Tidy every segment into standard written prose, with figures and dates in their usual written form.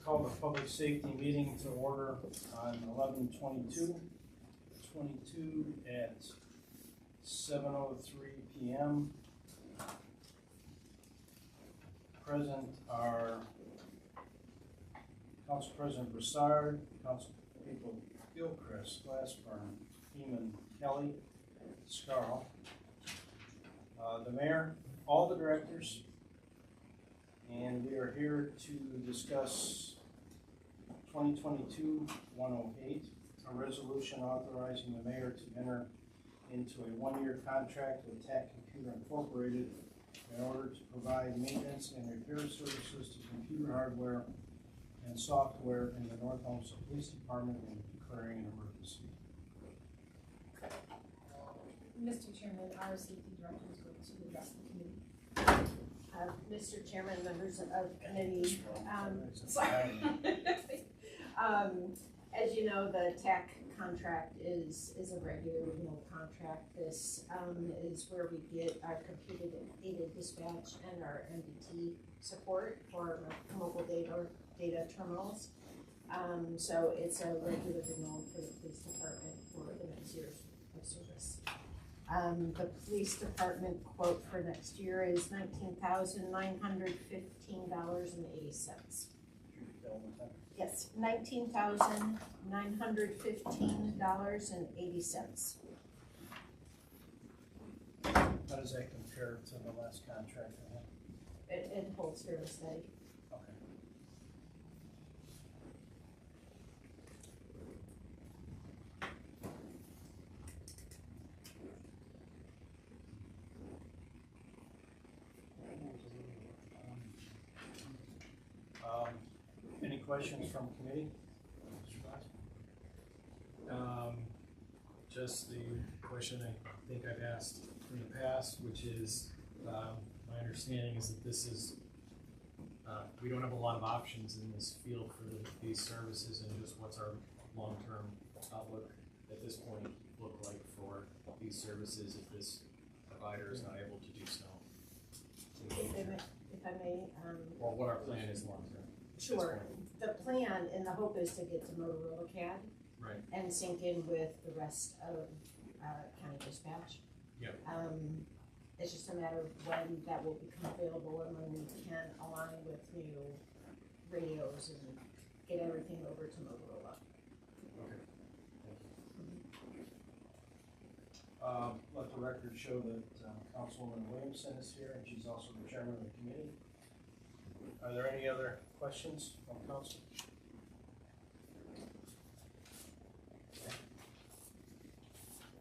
call the public safety meeting to order on 11/22/22 at 7:03 p.m. Present are Council President Broussard, Council People Gilchrist, Glassburn, Heeman, Kelly, Scarl, the mayor, all the directors, and we are here to discuss 2022-108, a resolution authorizing the mayor to enter into a one-year contract with TAC Computer Incorporated in order to provide maintenance and repair services to computer hardware and software in the North Homestead Police Department and declaring an emergency. Mr. Chairman, our safety director is going to address the committee. Mr. Chairman, members of the committee, as you know, the TAC contract is a regular renewal contract. This is where we get our computer-aided dispatch and our MDT support for mobile data terminals. So it's a regular renewal for the police department for the next year of service. The police department quote for next year is $19,915.80. Yes, $19,915.80. How does that compare to the last contract we had? It holds fairly steady. Okay. Any questions from committee? Just the question I think I've asked in the past, which is, my understanding is that this is, we don't have a lot of options in this field for these services, and just what's our long-term outlook at this point look like for these services if this provider is not able to do so? If I may. Or what our plan is long-term. Sure. The plan and the hope is to get to Motorola CAD. Right. And sync in with the rest of county dispatch. Yep. It's just a matter of when that will become available and when we can align with new radios and get everything over to Motorola. Okay. Let the record show that Councilwoman Williamson is here, and she's also the chairman of the committee. Are there any other questions from council?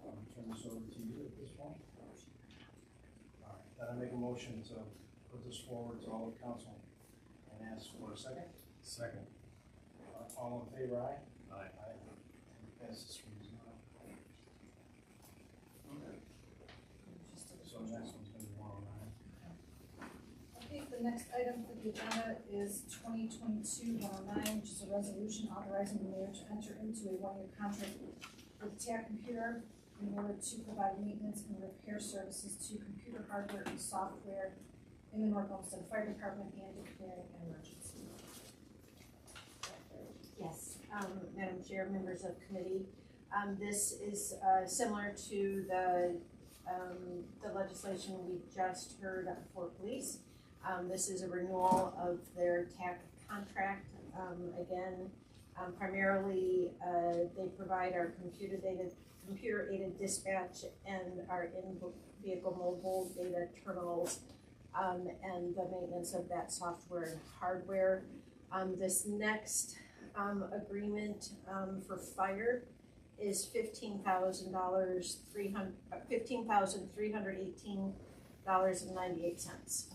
I'll turn this over to you at this point. All right, then I make a motion to put this forward to all of council and ask for a second. Second. All in favor, aye? Aye. Aye. Passes 3-0. Okay. So the next one's gonna be 109. Okay, the next item for the agenda is 2022-109, which is a resolution authorizing the mayor to enter into a one-year contract with TAC Computer in order to provide maintenance and repair services to computer hardware and software in the North Homestead Fire Department and declaring an emergency. Yes, Madam Chair, members of committee, this is similar to the legislation we just heard for police. This is a renewal of their TAC contract. Again, primarily they provide our computer-aided dispatch and our in-vehicle mobile data terminals and the maintenance of that software and hardware. This next agreement for fire is $15,318.98.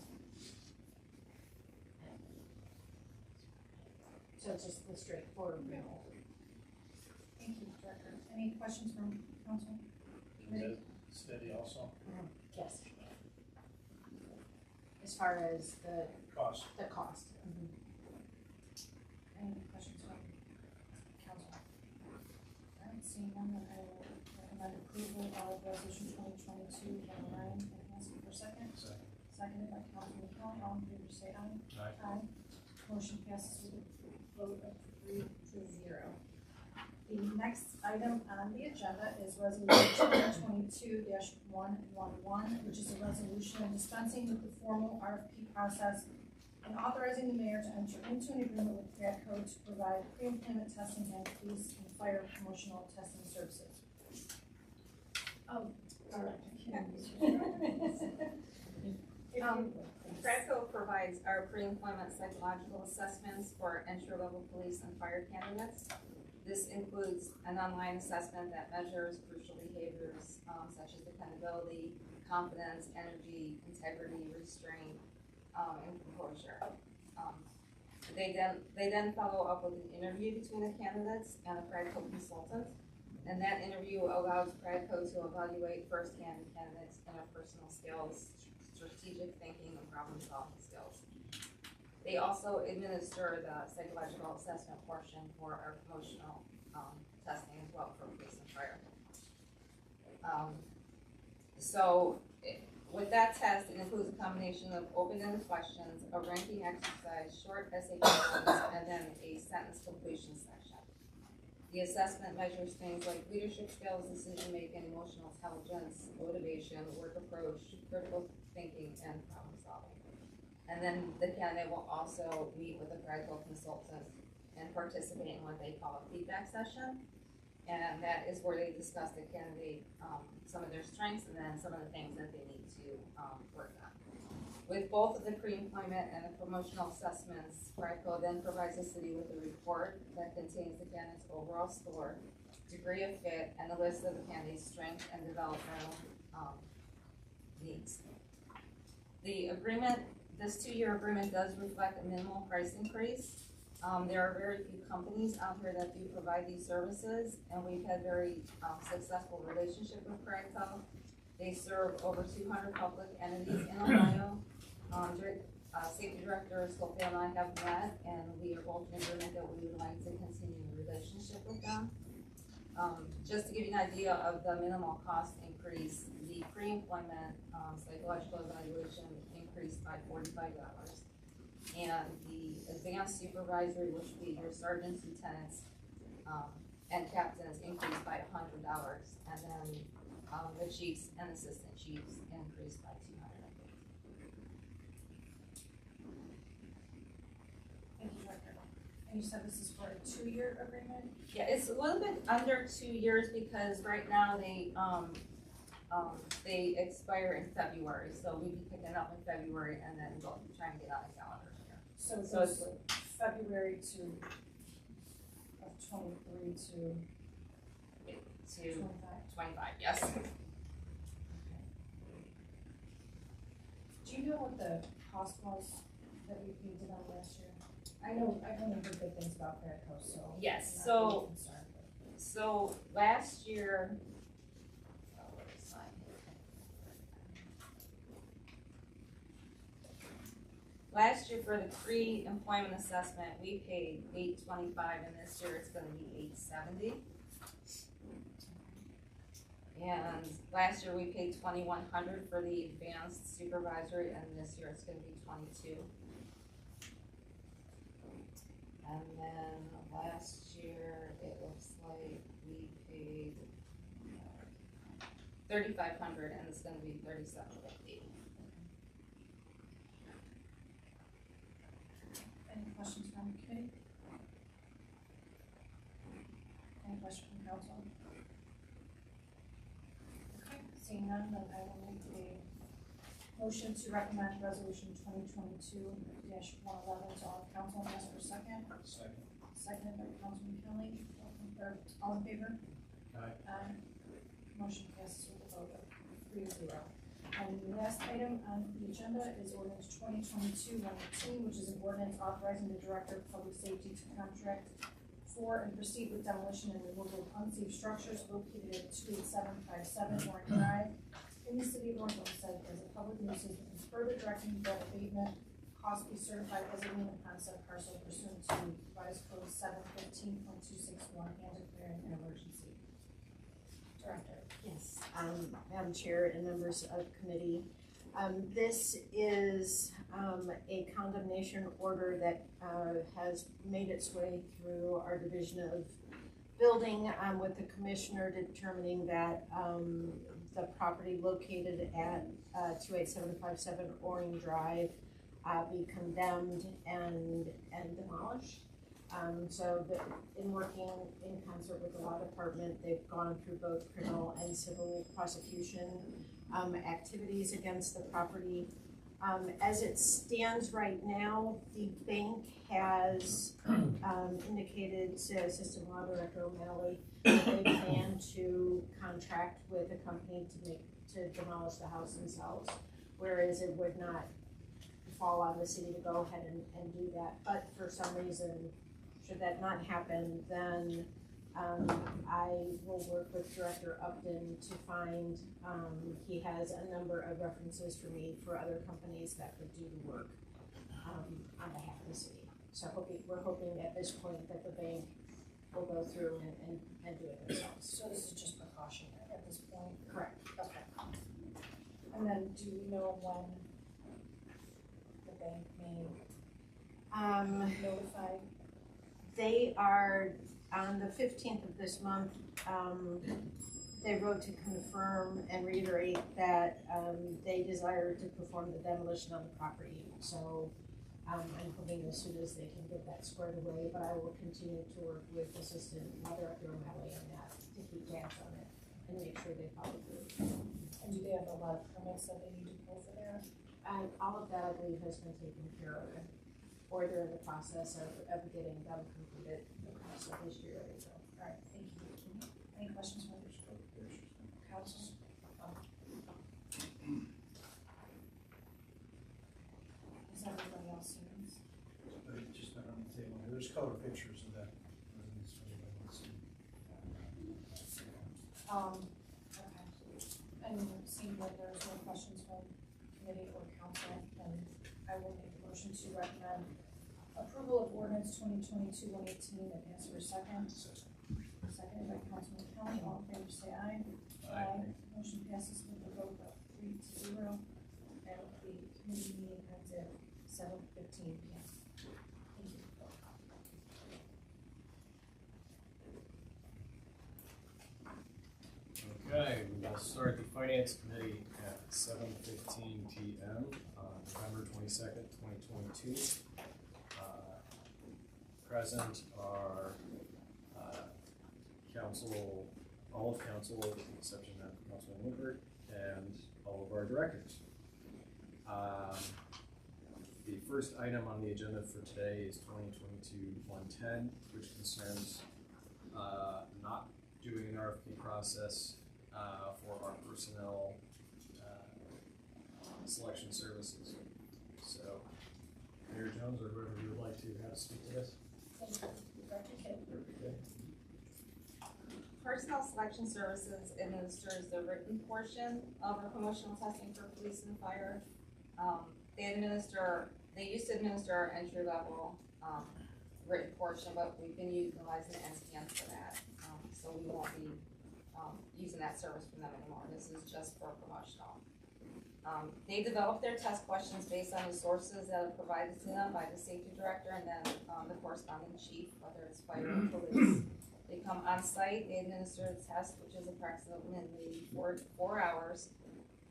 So it's just the straightforward renewal. Thank you, Director. Any questions from council? Is it steady also? Yes. As far as the Cost. cost. Any questions from council? All right, seeing none, then I will recommend approval of resolution 2022-109. Can I ask for a second? Second. Seconded by Councilman Kelly. All in favor say aye. Aye. Aye. Motion passes with vote of 3-0. The next item on the agenda is resolution 2022-111, which is a resolution dispensing with the formal RFP process and authorizing the mayor to enter into an agreement with Bradco to provide pre-employment testing and police and fire promotional testing services. Oh, Bradco provides our pre-employment psychological assessments for entry-level police and fire candidates. This includes an online assessment that measures crucial behaviors such as dependability, confidence, energy, integrity, restraint, and composure. They then follow up with an interview between the candidates and a Bradco consultant, and that interview allows Bradco to evaluate firsthand the candidates' interpersonal skills, strategic thinking, and problem-solving skills. They also administer the psychological assessment portion for our promotional testing as well for police and fire. With that test, it includes a combination of open-ended questions, a ranking exercise, short essay questions, and then a sentence completion section. The assessment measures things like leadership skills, decision-making, emotional intelligence, motivation, work approach, critical thinking, and problem solving. And then the candidate will also meet with a Bradco consultant and participate in what they call a feedback session. And that is where they discuss the candidate, some of their strengths and then some of the things that they need to work on. With both of the pre-employment and the promotional assessments, Bradco then provides the city with a report that contains the candidate's overall score, degree of fit, and a list of the candidate's strengths and developmental needs. The agreement, this 2-year agreement does reflect a minimal price increase. There are very few companies out here that do provide these services, and we've had very successful relationship with Bradco. They serve over 200 public entities in Ohio. Safety Director Scofield and I have met, and we are both in agreement that we would like to continue the relationship with them. Just to give you an idea of the minimal cost increase, the pre-employment psychological evaluation increased by $45. And the advanced supervisory, which would be your sergeants, lieutenants, and captains, increased by $100. And then the chiefs and assistant chiefs increased by $200. Thank you, Director. And you said this is for a 2-year agreement? Yeah, it's a little bit under 2 years because right now they expire in February, so we'd be picking up in February and then we'll try and get on the calendar here. So it So goes it's- February of 23 to To 25. 25, yes. Do you know what the cost was that we paid to them last year? I know, I've only heard good things about Bradco, so. Yes, I'm not so- really concerned, but- So last year, where is mine? Last year for the pre-employment assessment, we paid $825, and this year it's gonna be $870. And last year we paid $2,100 for the advanced supervisory, and this year it's gonna be $22. And then last year, it looks like we paid $3,500, and it's gonna be $3,750. Any questions from the committee? Any questions from council? Okay, seeing none, then I will make a motion to recommend resolution 2022-111 to all council and ask for a second. Second. Seconded by Councilman Kelly. All in favor? Aye. Aye. Motion passes with a vote of 3-0. And the last item on the agenda is ordinance 2022-118, which is an ordinance authorizing the Director of Public Safety to contract for and proceed with demolition and removal of unsafe structures located at 28757 Warren Drive in the city of North Olmsted as a public nuisance, and further directing that abatement cost be certified as a lien upon said parcel pursuant to revised code 715.261 and declaring an emergency. Director. Yes, Madam Chair and members of committee, This is a condemnation order that has made its way through our Division of Building, with the commissioner determining that the property located at 28757 Oring Drive be condemned and demolished. So in working in concert with the law department, they've gone through both criminal and civil prosecution activities against the property. As it stands right now, the bank has indicated to Assistant Law Director O'Malley that they plan to contract with a company to demolish the house themselves, whereas it would not fall on the city to go ahead and do that. But for some reason, should that not happen, then I will work with Director Upton to find, he has a number of references for me for other companies that would do the work on behalf of the city. So we're hoping at this point that the bank will go through and do it themselves. So this is just precautionary at this point? Correct. Okay. And then do we know when the bank may notify? They are, on the 15th of this month, they wrote to confirm and reiterate that they desire to perform the demolition on the property. So I'm hoping as soon as they can get that squared away, but I will continue to work with Assistant Law Director O'Malley on that to keep tabs on it and make sure they follow through. And do they have a lot of permits that they need to pull for there? All of that, I believe, has been taken care of, or they're in the process of getting them completed across the history of it. All right, thank you. Any questions from the council? Is everybody else here? But it's just not on the table. There's color pictures of that. Okay. And it seemed like there's no questions from committee or council, then I will make a motion to recommend approval of ordinance 2022-118 and ask for a second. Seconded by Councilman Kelly. All in favor say aye. Aye. Motion passes with a vote of 3-0. And the committee meeting ends at 7:15 p.m. Thank you. Okay, we will start the Finance Committee at 7:15 p.m. on November 22nd, 2022. Present are council, all of council, with the exception of Councilman Lippert, and all of our directors. The first item on the agenda for today is 2022-110, which concerns not doing an RFP process for our personnel selection services. So, Mayor Jones, or whoever you would like to have speak to this. Personnel Selection Services administers the written portion of our promotional testing for police and fire. They used to administer our entry level written portion, but we've been utilizing NCN for that. So we won't be using that service from them anymore. This is just for promotional. They develop their test questions based on the sources that are provided to them by the safety director and then the corresponding chief, whether it's fire or police. They come on site, they administer the test, which is approximately 4 hours.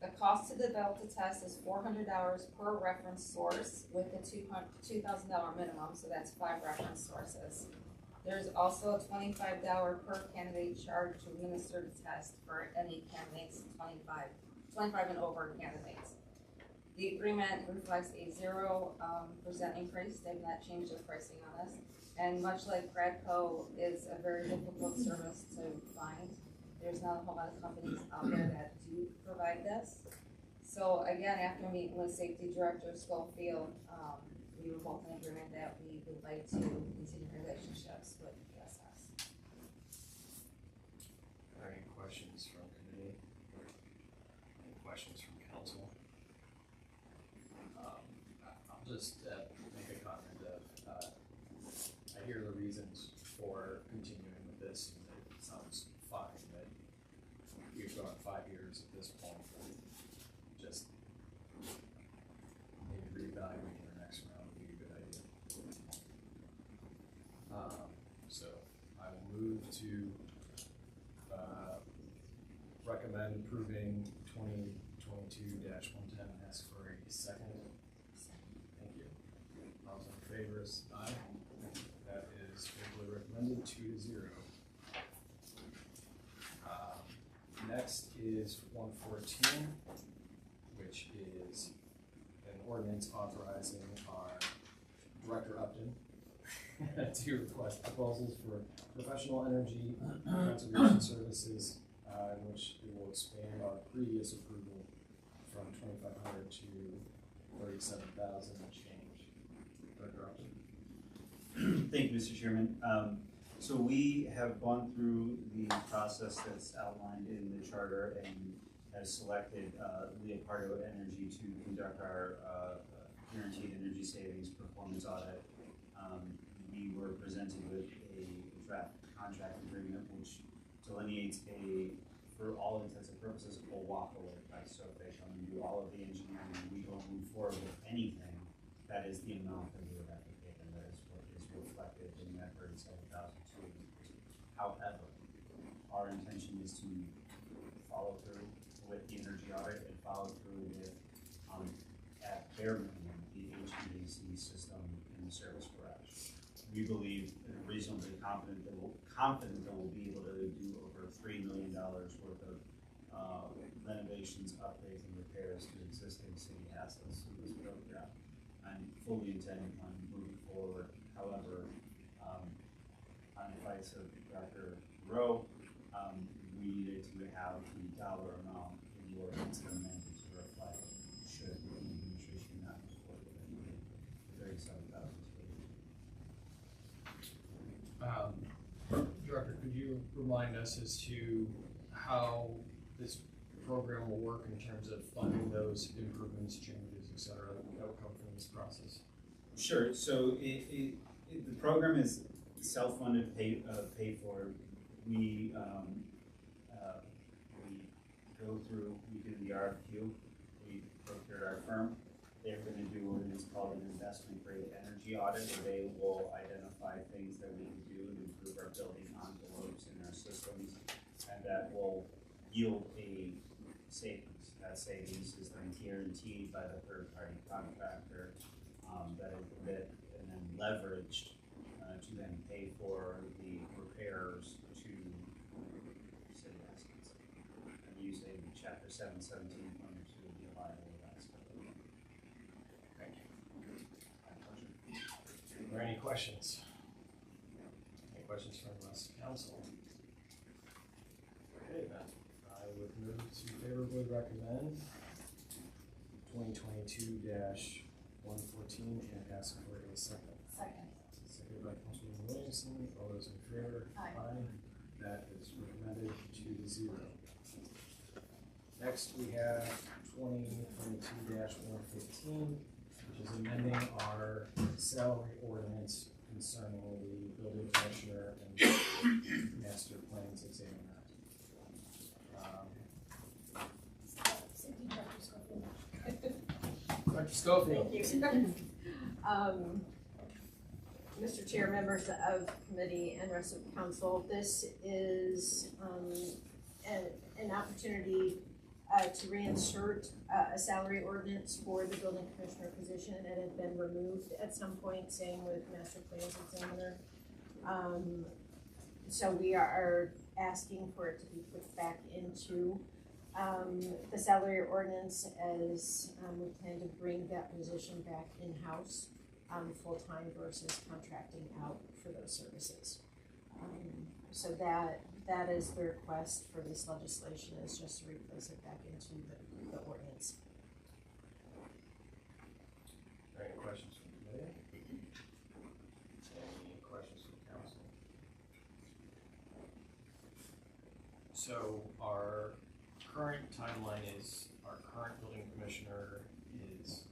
The cost to develop the test is $400 per reference source with a $2,000 minimum, so that's 5 reference sources. There's also a $25 per candidate charge to administer the test for any candidates, 25 and over candidates. The agreement reflects a 0% increase. They've not changed their pricing on this. And much like Bradco is a very difficult service to find, there's not a whole lot of companies out there that do provide this. So again, after meeting with Safety Director Schofield, we were both in agreement that we would like to continue relationships with PSS. Are there any questions from committee? Any questions from council? I'll just make a comment of, I hear the reasons for continuing with this, and it sounds fine, but we've gone 5 years at this point. Just 2022-110, ask for a second. Thank you. All those in favor, aye. That is favorably recommended, 2-0. Next is 114, which is an ordinance authorizing our Director Upton to request proposals for professional energy conservation services, in which it will expand our previous approval from 2,500 to 37,000 and change. Director Upton. Thank you, Mr. Chairman. So we have gone through the process that's outlined in the charter and has selected Leopardo Energy to conduct our guaranteed energy savings performance audit. We were presented with a draft contract agreement which delineates for all intents and purposes, a walk-away price. So if they come and do all of the engineering and we don't move forward with anything, that is the amount that we would have to pay, and that is what is reflected in that 37,200. However, our intention is to follow through with the energy audit and follow through with, at bare minimum, the HVAC system in the service garage. We believe and are reasonably confident that we'll be able to do over $3 million worth of renovations, upgrades, and repairs to existing city assets through this program. I'm fully intending on moving forward. However, on advice of Dr. Rowe, we needed to have the dollar amount in the ordinance amended to reflect should the administration not move forward with the 37,000. Director, could you remind us as to how this program will work in terms of funding those improvements, changes, et cetera, that will come from this process? Sure. So the program is self-funded, paid for. We go through. We do the RFQ. We procured our firm. They're going to do what is called an investment grade energy audit, where they will identify things that we can do to improve our building envelopes and our systems, and that will yield a savings. That savings is then guaranteed by the third-party contractor, and then leveraged to then pay for the repairs to city assets. And using Chapter 717.2 of the Liability Act. Thank you. My pleasure. Are there any questions? Any questions from us, council? Okay, then I would move to favorably recommend 2022-114 and ask for a second. Second. Seconded by Councilman Williamson. All those in favor? Aye. That is recommended 2-0. Next, we have 2022-115, which is amending our salary ordinance concerning the building commissioner and master plans examiner. Dr. Schofield. Thank you. Mr. Chair, members of committee, and rest of council, this is an opportunity to reinsert a salary ordinance for the building commissioner position. It had been removed at some point, same with master plans examiner. So we are asking for it to be put back into the salary ordinance, as we plan to bring that position back in-house, full-time versus contracting out for those services. So that is the request for this legislation, is just to replace it back into the ordinance. Are there any questions from the committee? Any questions from council? So our current timeline is, our current building commissioner is,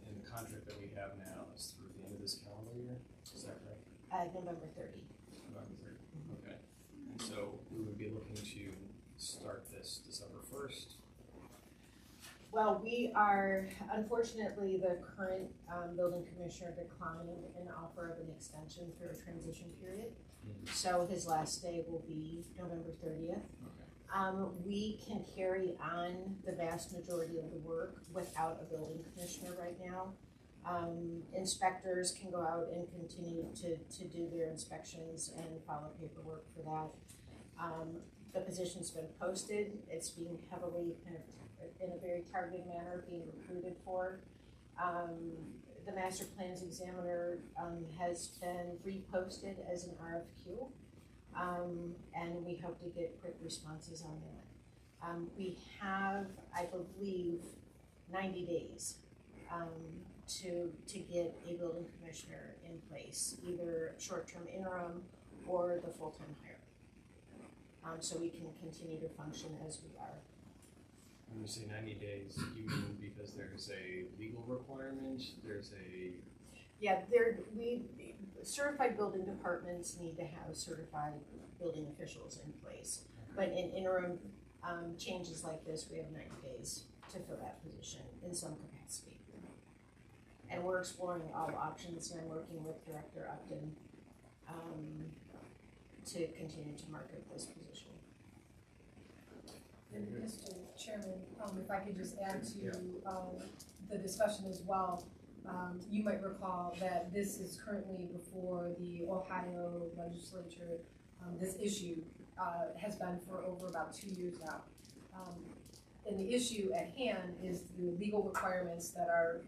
in the contract that we have now, is through the end of this calendar year, is that correct? November 30. November 30, okay. And so we would be looking to start this December 1st. Well, we are, unfortunately, the current building commissioner declined an offer of an extension through a transition period. So his last day will be November 30th. Okay. We can carry on the vast majority of the work without a building commissioner right now. Inspectors can go out and continue to do their inspections and follow paperwork for that. The position's been posted, it's being heavily, kind of, in a very targeted manner, being recruited for. The master plans examiner, has been reposted as an RFQ. And we hope to get quick responses on that. We have, I believe, 90 days to get a building commissioner in place, either short-term interim or the full-time hire. So we can continue to function as we are. When you say 90 days, you mean because there's a legal requirement, there's a... Yeah, certified building departments need to have certified building officials in place. But in interim changes like this, we have 90 days to fill that position in some capacity. And we're exploring all options, and I'm working with Director Upton to continue to market this position. And Mr. Chairman, if I could just add to the discussion as well. You might recall that this is currently before the Ohio legislature. This issue has been for over about 2 years now. And the issue at hand is the legal requirements that are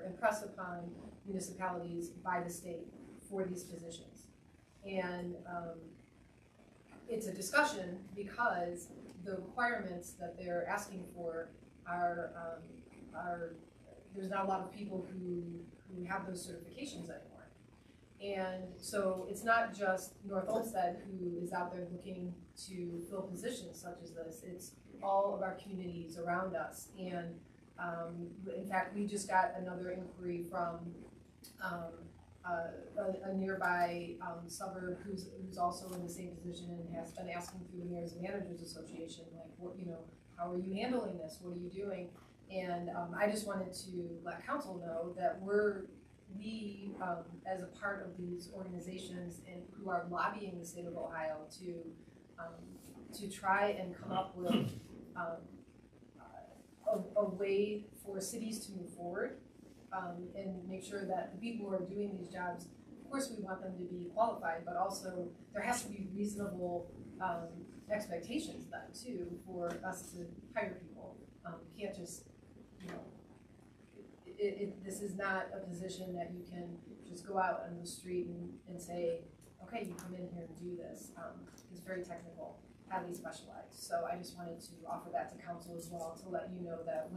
impressed upon municipalities by the state for these positions. And it's a discussion because the requirements that they're asking for are there's not a lot of people who have those certifications anymore. And so it's not just North Olmsted who is out there looking to fill positions such as this. It's all of our communities around us. And in fact, we just got another inquiry from a nearby suburb who's also in the same position and has been asking through the Mayors and Managers Association, like, what, how are you handling this? What are you doing? And I just wanted to let council know that we as a part of these organizations and who are lobbying the state of Ohio to try and come up with a way for cities to move forward and make sure that the people who are doing these jobs, of course we want them to be qualified, but also there has to be reasonable expectations then too for us to hire people. Can't just, this is not a position that you can just go out on the street and say, okay, you come in here and do this. It's very technical, highly specialized. So I just wanted to offer that to council as well to let you know that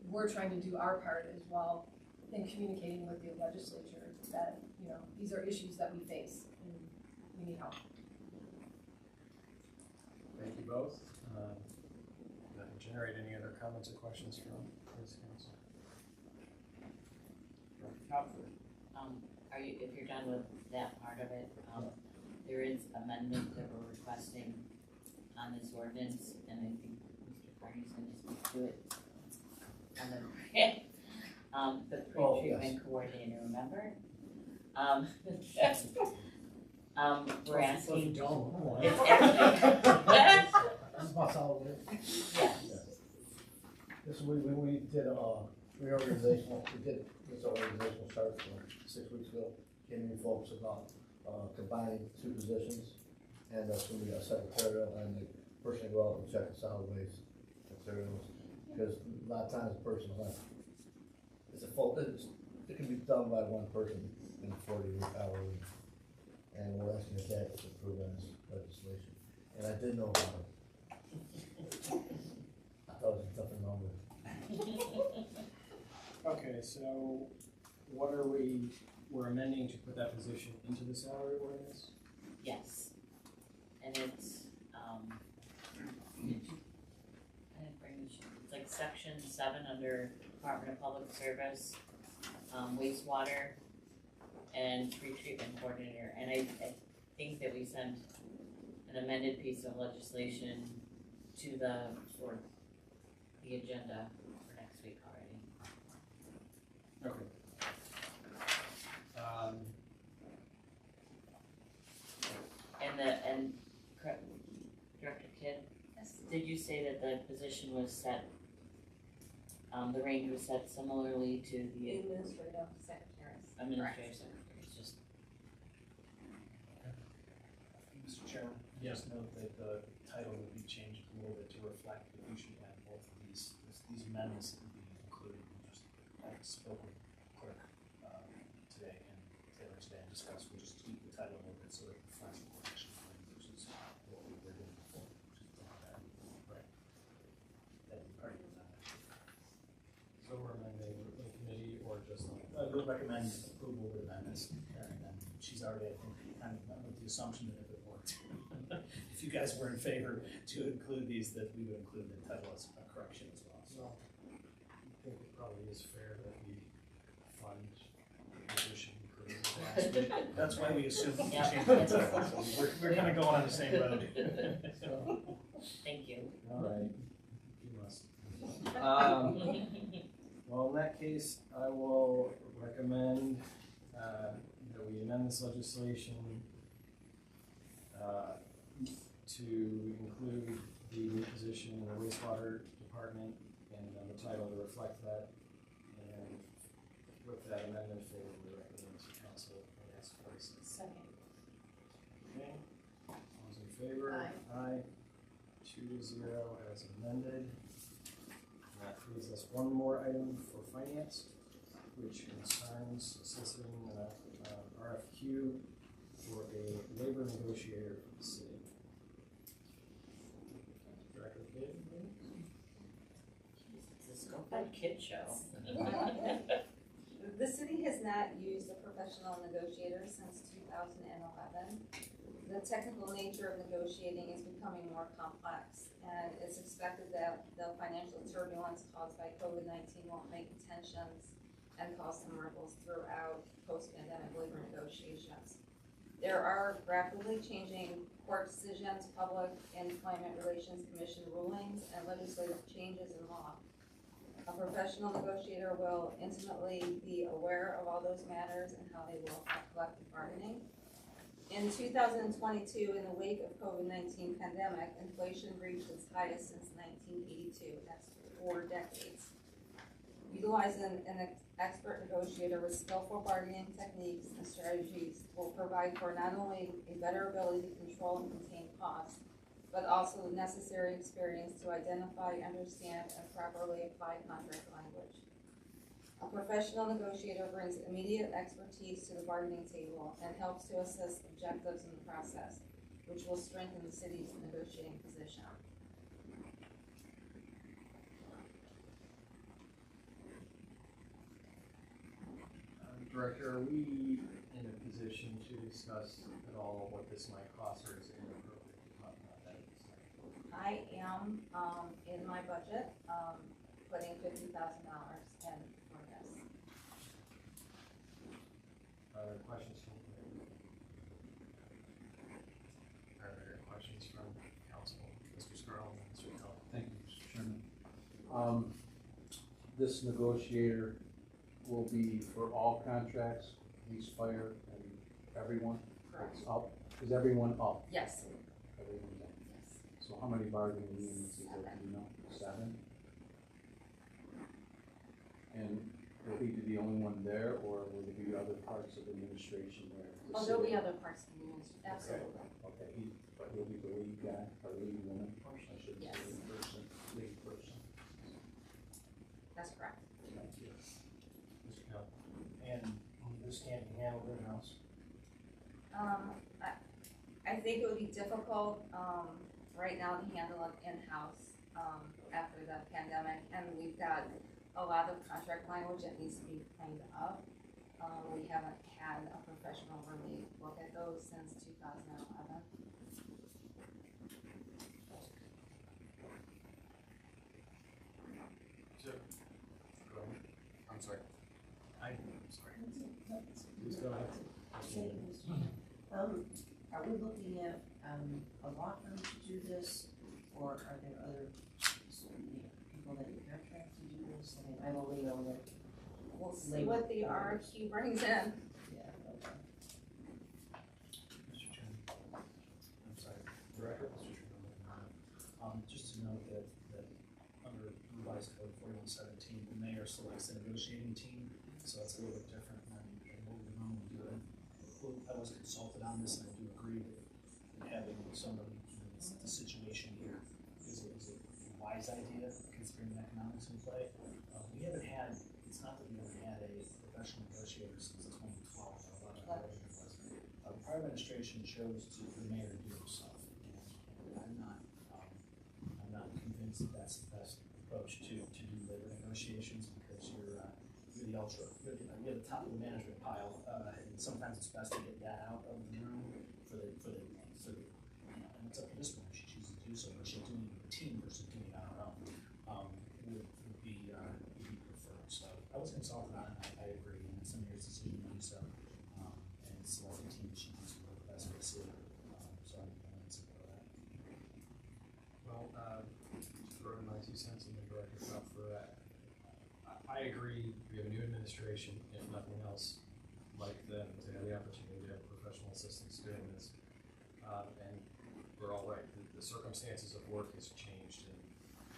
we're trying to do our part as well in communicating with the legislature that, these are issues that we face and we need help. Thank you both. Generate any other comments or questions from this council? If you're done with that part of it, there is amendment that we're requesting on this ordinance, and I think Mr. Carney's gonna speak to it. The pre-treatment coordinator, remember? We're asking. This we did a reorganizational. We did this organizational start 6 weeks ago. Came in folks about combining 2 positions, and that's going to be a secretarial and the person to go out and check the solid waste materials, because a lot of times the person it's a full. It can be done by one person in 40-hour week, and we're asking the tax to approve this legislation. And I did know about it. I thought it was nothing wrong with it. Okay, so what we're amending to put that position into the salary ordinance? Yes, and it's like section 7 under Department of Public Service, wastewater, and pre-treatment coordinator. And I think that we sent an amended piece of legislation to the agenda for next week already. Okay. did you say that the position was set, the range was set similarly to the Administrative secretaries. administrative secretary? It's just, Mr. Chairman, just note that the title would be changed a little bit to reflect that we should have both of these amendments that would be included. I spoke with clerk today and Taylor today and discussed, we'll just tweak the title a little bit so that it reflects the action plan versus what we were doing before, which is that. Right. That we already done that. So we're amending the committee or just like? We'll recommend approval with amendments, and then she's already, I think, kind of went with the assumption that if it worked, if you guys were in favor to include these, that we would include the title as a correction as well. So I think it probably is fair that we fund the position improvement. that's why we assumed we Yeah. changed the title. So we're kind of going on the same road. thank you. All right. You must. Well, in that case, I will recommend that we amend this legislation to include the new position in the wastewater department and the title to reflect that. And with that amendment, favorably recommend to council and ask for a second. Second. Okay, all those in favor? Aye. 2-0 as amended. And that leaves us one more item for finance, which concerns soliciting RFQ for a labor negotiator for the city. Director Kidd? It's a Scope Kid show. The city has not used a professional negotiator since 2011. The technical nature of negotiating is becoming more complex, and it's expected that the financial turbulence caused by COVID-19 won't make tensions and cause some ripples throughout post-pandemic labor negotiations. There are rapidly changing court decisions, public employment relations commission rulings, and legislative changes in law. A professional negotiator will intimately be aware of all those matters and how they will affect collective bargaining. In 2022, in the wake of COVID-19 pandemic, inflation reached its highest since 1982. That's 4 decades. Utilizing an expert negotiator with skillful bargaining techniques and strategies will provide for not only a better ability to control and contain costs, but also the necessary experience to identify, understand, and properly apply contract language. A professional negotiator brings immediate expertise to the bargaining table and helps to assist objectives in the process, which will strengthen the city's negotiating position. Director, are we in a position to discuss at all what this might cost, or is it inappropriate to talk about that at this time? I am, in my budget, putting $50,000 in for this. Are there questions from the committee? Are there questions from council? Mr. Scarlett and Mr. Hill? Thank you, Mr. Chairman. This negotiator will be for all contracts, police, fire, and everyone? Correct. It's up, is everyone up? Yes. Everyone's up. Yes. So how many bargaining units is there, 7. do you know? 7? And will he be the only one there, or will there be other parts of administration there? The Oh, there'll be city? other parts of the ministry, absolutely. Okay, but he'll be the lead guy, or lead woman, I should say, Yes. lead person. That's correct. Thank you. Mr. Hill? And this can't be handled in-house. I think it would be difficult, right now to handle it in-house, after the pandemic, and we've got a lot of contract language that needs to be cleaned up. We haven't had a professional really look at those since 2011. Go ahead. I'm sorry. I'm sorry. Please go ahead. Are we looking at, a law firm to do this, or are there other, people that you contract to do this? I mean, I only know that, We'll see what the RFQ brings in. yeah, okay. Mr. Chairman, I'm sorry. Director? Mr. Chairman. just to note note that under revised code 4117, the mayor selects a negotiating team, so that's a little bit different than what we normally do. I was consulted on this, and I do agree that having somebody, the situation here is a wise idea, considering the economics in play. We haven't had, it's not that we haven't had a professional negotiator since 2012, or 11, whatever it was. The prior administration chose the mayor to do it himself, and I'm not convinced that that's the best approach to do labor negotiations, because you're the top of the management pile, and sometimes it's best to get that out of the room for the and it's up to this one if she chooses to do so, but she's doing it with a team versus doing it on her own, would be preferred. So I was consulted on it, I agree, and it's the mayor's decision to do so, and select a team that she thinks will work best for the city, so I'm in support of that. Well, throwing my 2 cents in the director's mouth for that. I agree, we have a new administration, if nothing else, like them, to have the opportunity to have professional assistants doing this. And we're all right, the circumstances of work has changed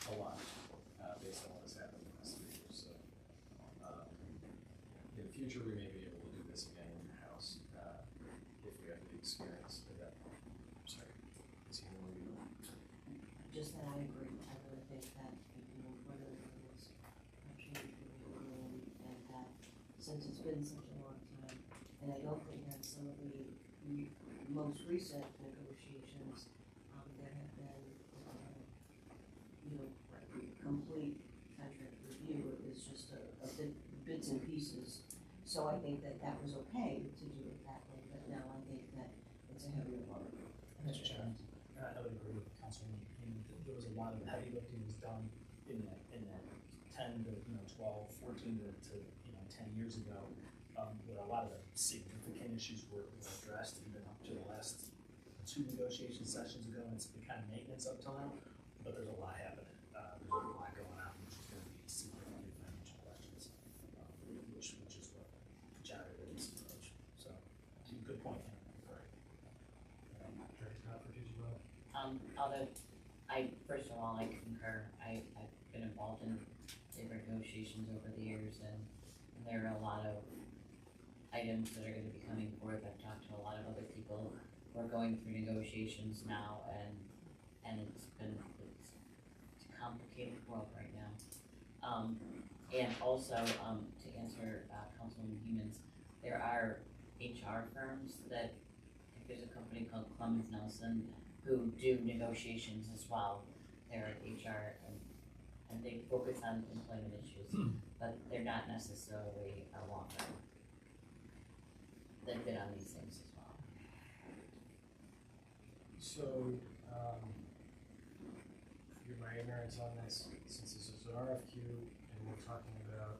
a lot, based on what has happened in the last 3 years, so. In the future, we may be able to do this again in your house, if we have the experience with that. I'm sorry, is he going to leave? Just that I agree, I really think that, one of the things I've changed really, and that since it's been such a long time, and I don't think that some of the most recent negotiations, there have been, complete contract review, it was just a bits and pieces. So I think that was okay to do it that way, but now I think that it's a heavier load. Mr. Chairman, I would agree with Councilman. There was a lot of heavy lifting was done in that 10 to 12, 14 to 10 years ago, where a lot of the significant issues were addressed even up to the last 2 negotiation sessions ago, and it's been kind of maintenance up till now. But there's a lot happening. There's a lot going on, which is going to be significant financial questions, which is what generated this approach. So, good point. Right. Director Hopper, did you vote? Although, first of all, I concur, I've been involved in labor negotiations over the years, and there are a lot of items that are gonna be coming forth. I've talked to a lot of other people who are going through negotiations now, and it's a complicated world right now. And also, to answer, Councilman Hemans, there are HR firms that, I think there's a company called Clemens Nelson who do negotiations as well. They're HR and they focus on employment issues, but they're not necessarily a law firm. They've been on these things as well. So, forgive my ignorance on this, since this is an RFQ and we're talking about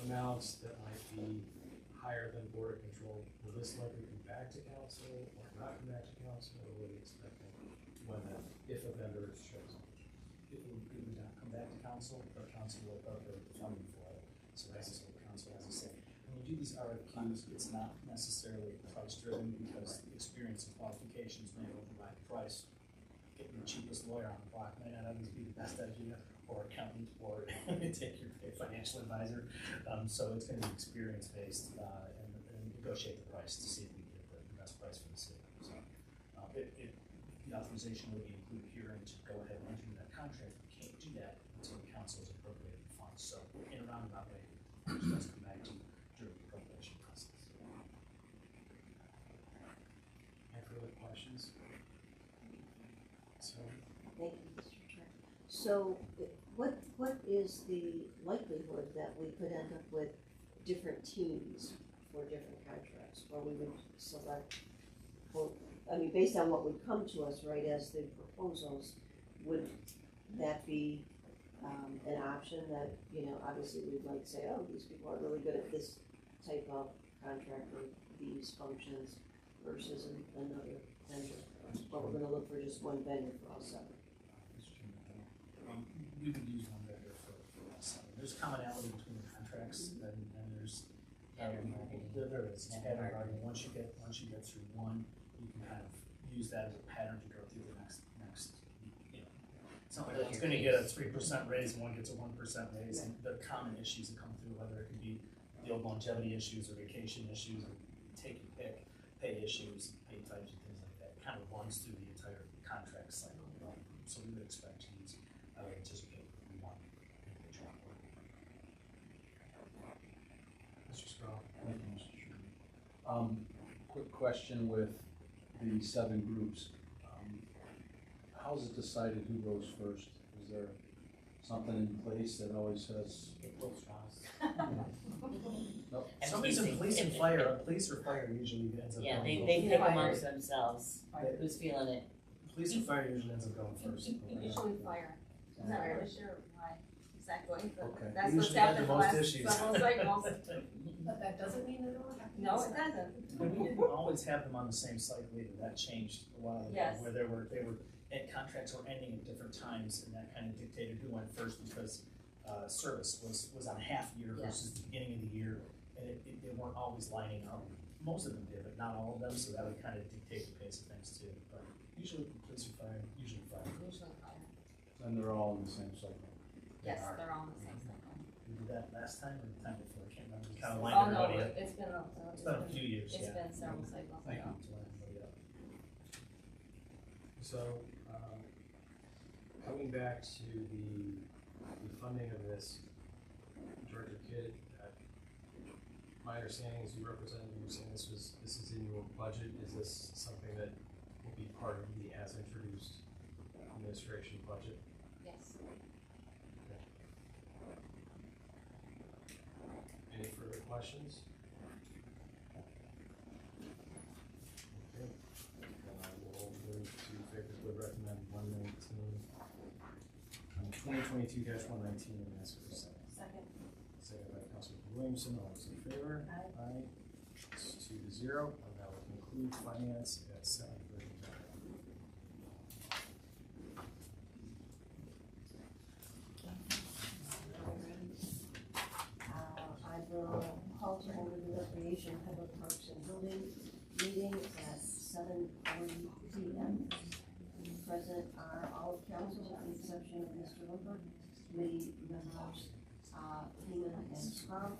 amounts that might be higher than border control, will this likely come back to council or not come back to council, or will we expect if a vendor shows up? It would not come back to council, but council will appropriate the funding for it. So that's what council has to say. When you do these RFQs, it's not necessarily price driven, because the experience and qualifications may override the price. Getting the cheapest lawyer on the block may not always be the best idea, or accountant, or take your financial advisor. So it's going to be experience based, and negotiate the price to see if we can get the best price for the city. So the authorization will be included here, and to go ahead and enter that contract, we can't do that until the council has appropriated the funds. So in a roundabout way, it does come back to you during the appropriation process. Any further questions? So, Thank you, Mr. Chair. So, what is the likelihood that we could end up with different teams for different contracts, or we would select, well, I mean, based on what would come to us, right, as the proposals, would that be an option that, obviously we'd like to say, oh, these people are really good at this type of contract or these functions versus another vendor? But we're gonna look for just one vendor for all 7. We could use one vendor for all 7. There's commonality between the contracts, and there's there is pattern bargaining. Once you get through one, you can kind of use that as a pattern to go through the next It's not like one's gonna get a 3% raise and one gets a 1% raise, and the common issues that come through, whether it could be the old longevity issues or vacation issues, or take your pick, pay issues, pay types and things like that, kind of runs through the entire contract cycle. So we would expect changes, I would anticipate one individual. Mr. Sproul? Thank you, Mr. Chairman. Quick question with the 7 groups. How is it decided who goes first? Is there something in place that always says? Nope. Somebody's in police and fire, police or fire usually ends up Yeah, going they first. pick amongst themselves, who's feeling it. Police and fire usually ends up going first. Usually fire. I'm not really sure why exactly, but Okay. that's We what's usually have happened the the most last issues. several cycles. But that doesn't mean that it will happen. No, it doesn't. And we didn't always have them on the same cycle either, that changed a while ago, Yes. where they were, and contracts were ending at different times, and that kind of dictated who went first, because, service was on a half year versus the beginning of the year, and they weren't always lining up. Most of them did, but not all of them, so that would kind of dictate the pace of things too, but usually police or fire, usually fire. Usually fire. And they're all in the same cycle. Yes, are. they're all in the same cycle. We did that last time or the time before, I can't remember, we kind of Oh, lined no, everybody up. it's been It's been a few years, It's yeah. been several cycles. Thank you. To line everybody up. So, coming back to the funding of this, Director Kidd, my understanding is you represented, you were saying this is in your budget. Is this something that will be part of the as introduced administration budget? Yes. Any further questions? Okay, we'll move to favorably recommend 2022-119 and ask for a second. Second by Councilman Williamson, all those in favor? Aye. It's 2-0, and that will conclude finance at 7:39. I will call to order the Recreation, Public Parks and Building meeting at 7:40 p.m. Present are all council with the exception of Mr. Lumber, committee members, Heeman and Scrum.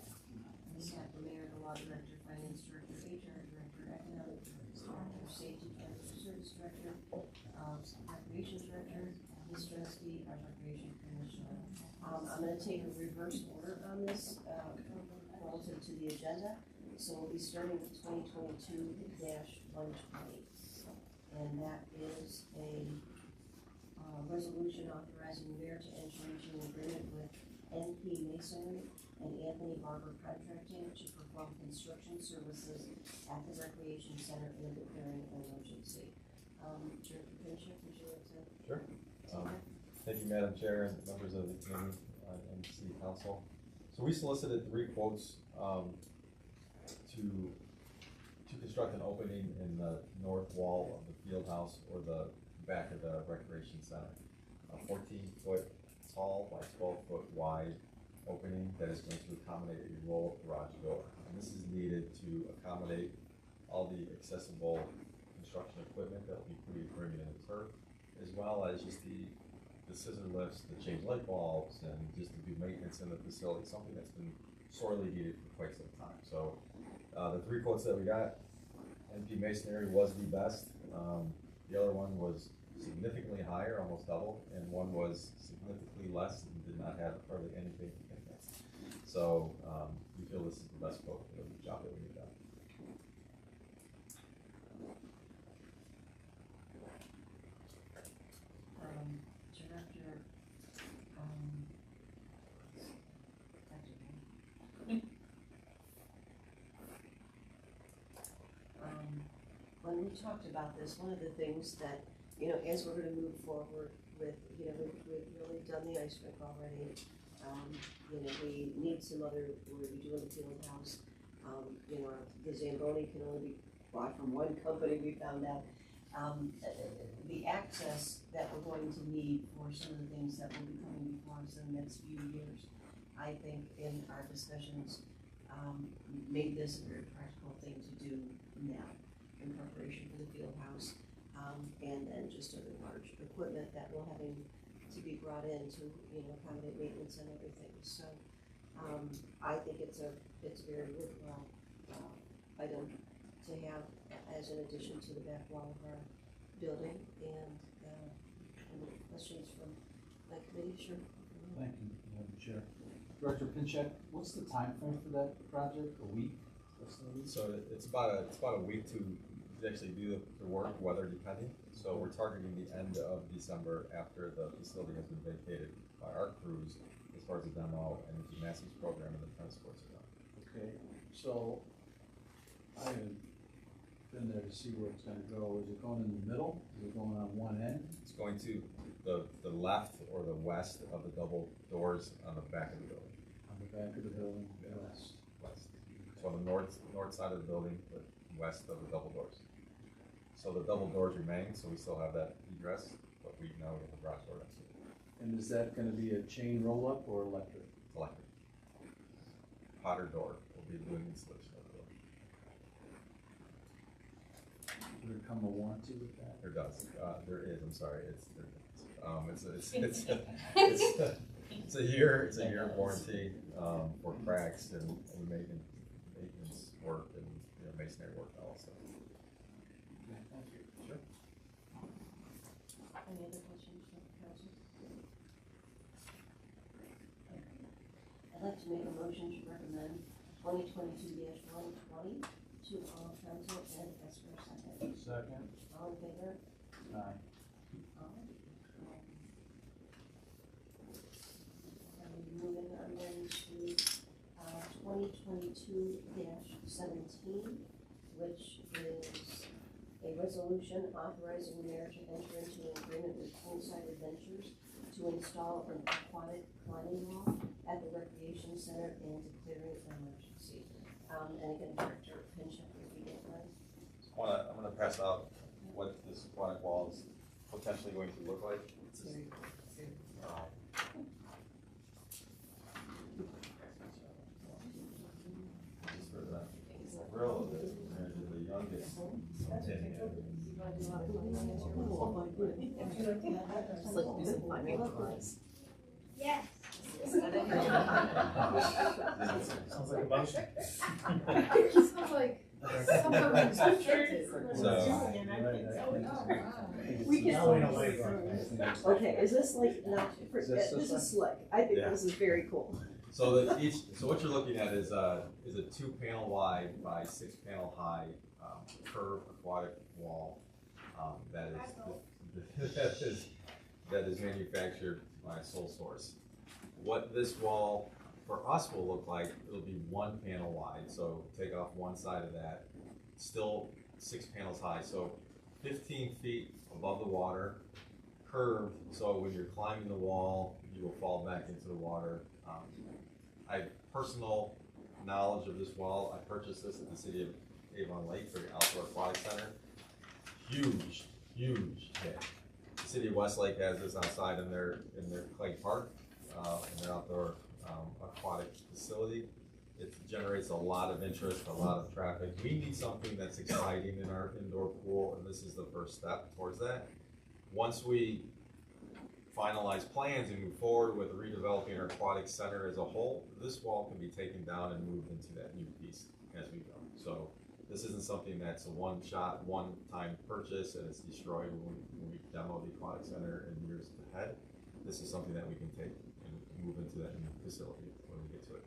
We have the mayor, the law director, finance director, HR director, economic director, safety director, service director, recreation director, Ms. Dresky, our recreation commissioner. I'm gonna take a reverse order on this, relative to the agenda. So we'll be starting with 2022-120. And that is a, resolution authorizing the mayor to enter into an agreement with NP Masonry and Anthony Barber Contracting to perform construction services at the recreation center and declaring an emergency. Director Pinchuk, would you like to? Sure. take that? Thank you, Madam Chair, and members of the committee and City Council. So we solicited 3 quotes to construct an opening in the north wall of the field house or the back of the recreation center. A 14-foot tall by 12-foot wide opening that is going to accommodate a roll garage door. And this is needed to accommodate all the accessible construction equipment that will be bringing in the turf, as well as just the scissor lifts, the change light bulbs, and just to do maintenance in the facility, something that's been sorely needed for quite some time. So the 3 quotes that we got, NP Masonry was the best. The other one was significantly higher, almost double, and one was significantly less and did not have hardly anything in it. So we feel this is the best quote for the job that we need done. Director, when we talked about this, one of the things that, you know, as we're gonna move forward with, you know, we've really done the ice rink already. You know, we need some other, we're gonna be doing the field house. You know, the Zamboni can only be bought from one company, we found out. The access that we're going to need for some of the things that will be coming before us in the next few years, I think in our discussions, made this a very practical thing to do now in preparation for the field house. And then just other large equipment that we'll having to to be brought in to, accommodate maintenance and everything, so, I think it's a very worthwhile, item to have as an addition to the back wall of our building, and, any questions from the committee, sure? Thank you, Madam Chair. Director Pinchek, what's the time frame for that project? A week? Less than a week? So it's about a week to actually do the work, weather depending. So we're targeting the end of December after the facility has been vacated by our crews as far as the demo and the gymnastics program and the tennis courts are done. Okay, so I haven't been there to see where it's gonna go. Is it going in the middle? Is it going on one end? It's going to the left or the west of the double doors on the back of the building. On the back of the building, west. West. So on the north side of the building, but west of the double doors. So the double doors remain, so we still have that egress, but we now have the garage door next to it. And is that gonna be a chain roll up or electric? It's electric. Potter door will be doing installation of the door. Would there come a warranty with that? There does. There is. I'm sorry. It's a year warranty for cracks and maintenance work and masonry work also. Okay, thank you. Sure. Any other questions from the council? I'd like to make a motion to recommend 2022-120 to all council and ask for a second. Second. All in favor? Aye. Moving on then to 2022-17, which is a resolution authorizing the mayor to enter into an agreement with Poolside Adventures to install an aquatic climbing wall at the recreation center and declaring an emergency. And again, Director Pinchek, if you don't mind. I'm gonna pass out what this aquatic wall is potentially going to look like. Just for the thrill of it, and the youngest. Yes. Sounds like a motion. Sounds like someone scripture. We can. Now we know why you're Okay, is this like, now, Is this this one? is slick, I think Yeah. this is very cool. So what you're looking at is a 2-panel wide by 6-panel high curved aquatic wall that is manufactured by a sole source. What this wall for us will look like, it'll be 1 panel wide, so take off one side of that, still 6 panels high, so 15 feet above the water, curved, so when you're climbing the wall, you will fall back into the water. I have personal knowledge of this wall. I purchased this at the city of Avon Lake for the outdoor aquatic center. Huge hit. The city of Westlake has this outside in their Clay Park, in their outdoor aquatic facility. It generates a lot of interest, a lot of traffic. We need something that's exciting in our indoor pool, and this is the first step towards that. Once we finalize plans and move forward with redeveloping our aquatic center as a whole, this wall can be taken down and moved into that new piece as we go. So this isn't something that's a one-shot, one-time purchase and it's destroyed when we demo the aquatic center in years ahead. This is something that we can take and move into that new facility when we get to it.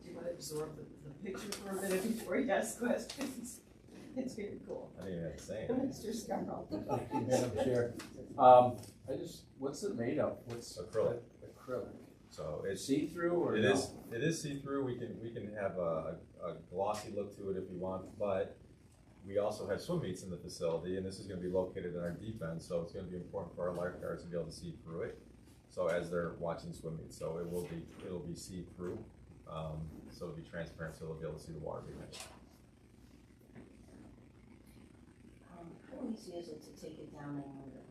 Do you want to absorb the picture for a minute before you ask questions? It's very cool. I didn't even have to say anything. Mr. Scarroll. Thank you, Madam Chair. What's it made of? What's Acrylic. Acrylic. So it's See-through or It no? is see-through. We can have a glossy look to it if you want, but we also have swim meets in the facility, and this is going to be located in our deep end, so it's going to be important for our lifeguards to be able to see through it. So as they're watching swim meets, so it'll be see-through, so it'll be transparent, so they'll be able to see the water behind it. How easy is it to take it down and move it?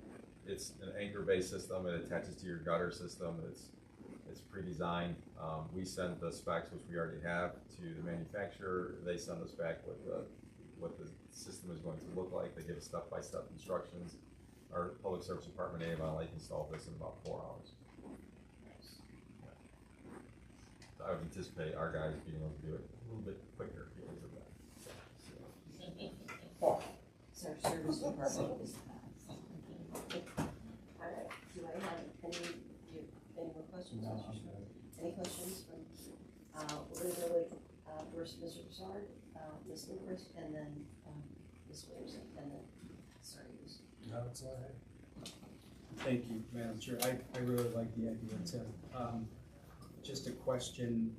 It's an anchor-based system. It attaches to your gutter system. It's pre-designed. We send the specs, which we already have, to the manufacturer. They send us back with the what the system is going to look like. They give us step-by-step instructions. Our public service department, Avon Lake, installed this in about 4 hours. So I would anticipate our guys being able to do it a little bit quicker because of that. It's our service department. All right, do I have any more questions? No, I'm good. Any questions from, we're gonna go with, first Mr. Broussard, Ms. Lucas, and then, Ms. Williamson, and then, sorry, Ms. No, it's all right. Thank you, Madam Chair. I really like the idea, Tim. Just a question,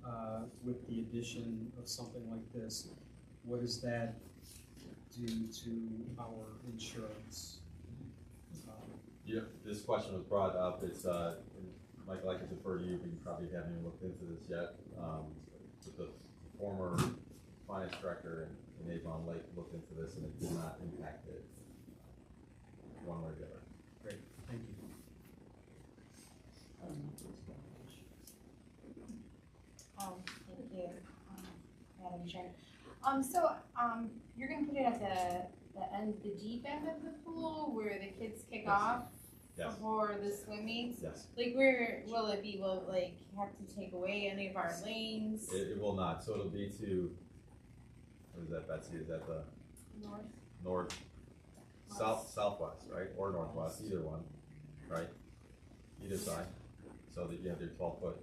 with the addition of something like this, what does that do to our insurance? Yeah, this question was brought up. It's Michael, I can defer to you, but you probably haven't even looked into this yet. But the former finance director in Avon Lake looked into this, and it did not impact it one way or the other. Great, thank you. Thank you, Madam Chair. You're gonna put it at the deep end of the pool where the kids kick off Yes. before the swim meets? Yes. Like, where will it be? Will it, like, have to take away any of our lanes? It will not. So it'll be to, what is that, Betsy? Is that the north, southwest, right? Or northwest, either one, right? Either side. So that you have your 12-foot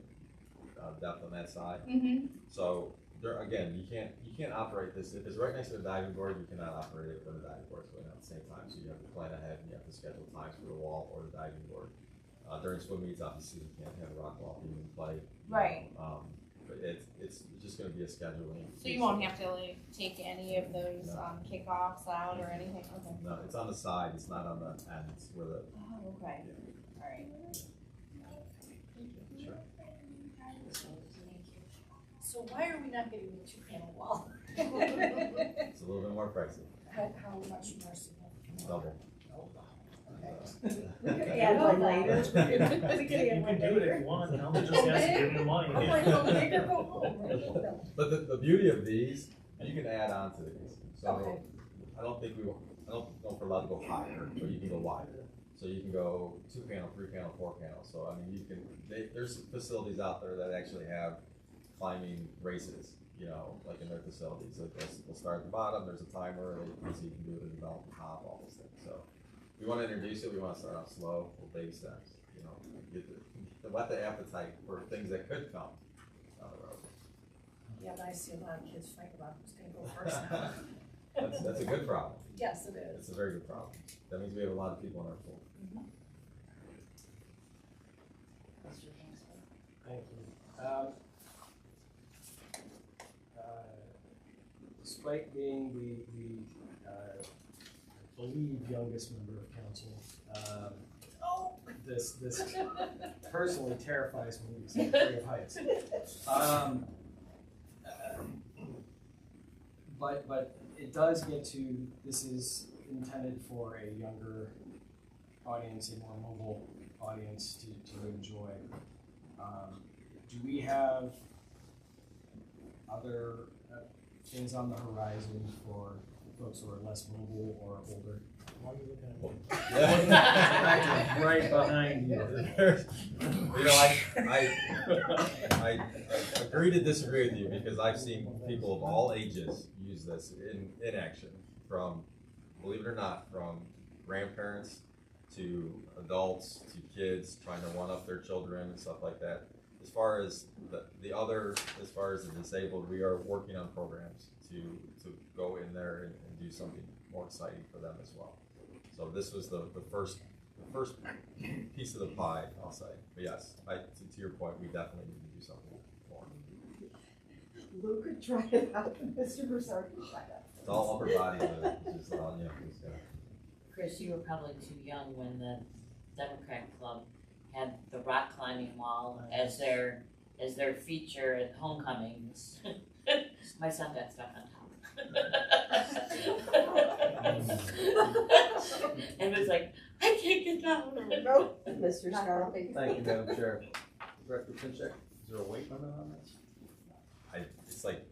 depth on that side. Mm-hmm. So there, again, you can't operate this. If it's right next to the diving board, you cannot operate it when the diving board's going on at the same time. So you have to plan ahead and you have to schedule times for the wall or the diving board. During swim meets, obviously, you can't have rock wall being in play. Right. But it's just going to be a scheduling. So you won't have to, like, take any of those kickoffs out or anything? Okay. No, it's on the side. It's not on the ends where the. Oh, okay. All right. Sure. So why are we not getting the 2-panel wall? It's a little bit more pricey. How much more significant? Double. We could add one later. You can do it if you want, and I'll just ask to give you money. I'm like, go big or go home. But the beauty of these, you can add on to these. So Okay. I don't know if we're allowed to go higher, but you can go wider. So you can go 2-panel, 3-panel, 4-panel. So I mean, you can. There's facilities out there that actually have climbing races. You know, like in their facilities, they'll start at the bottom. There's a timer, so you can do it and develop the top, all those things. So we want to introduce it. We want to start off slow, little baby steps. You know, whet the appetite for things that could come down the road. Yeah, but I see a lot of kids fight about who's gonna go first now. That's a good problem. Yes, it is. It's a very good problem. That means we have a lot of people in our pool. Thank you. Despite being the I believe youngest member of council, this personally terrifies me because I'm afraid of heights. But it does get to, this is intended for a younger audience, a more mobile audience to enjoy. Do we have other things on the horizon for folks who are less mobile or older? Why are you looking at me? Right behind you. You know, I agree to disagree with you because I've seen people of all ages use this in action, from, believe it or not, from grandparents to adults to kids trying to one-up their children and stuff like that. As far as as far as the disabled, we are working on programs to go in there and do something more exciting for them as well. So this was the first piece of the pie, I'll say. But yes, to your point, we definitely need to do something more. Luca, try it out. Mr. Broussard, try it out. It's all upper body, but it's just all, you know, just, Chris, you were probably too young when the Democrat Club had the rock climbing wall as their feature at homecomings. My son got stuck on top. And was like, I can't get down. Mr. Scarlett. Thank you, Madam Chair. Director Pinchek, is there a weight limit on this? it's like